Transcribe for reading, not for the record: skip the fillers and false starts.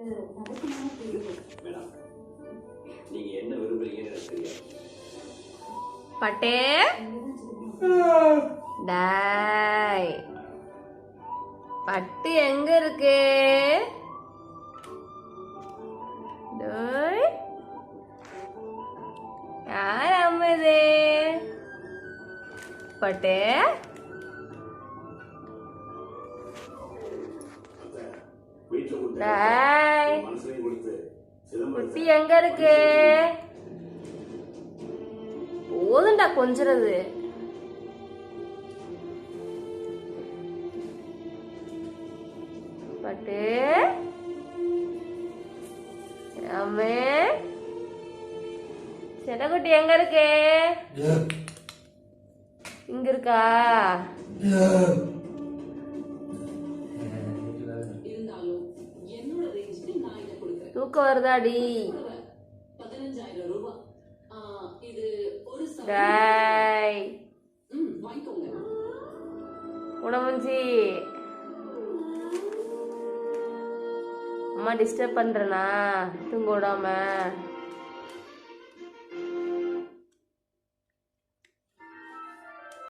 Madam நீங்க என்ன விரும்புறீங்கன்னு எனக்கு தெரியாது. பட்டே டாய் பட்டு எங்க இருக்கு? டேய் யார் அம்மது? பட்டு டாய் குட்டி எங்க இருக்கு? போதுண்டா கொஞ்சிறது. பட்டு அம்மே செல்லக்குட்டி எங்க இருக்கு? இங்க இருக்கா? தூக்கம் வருதாடி? டாய் உணவஞ்சி அம்மா டிஸ்டர்ப் பண்றேனா தூங்க விடாம?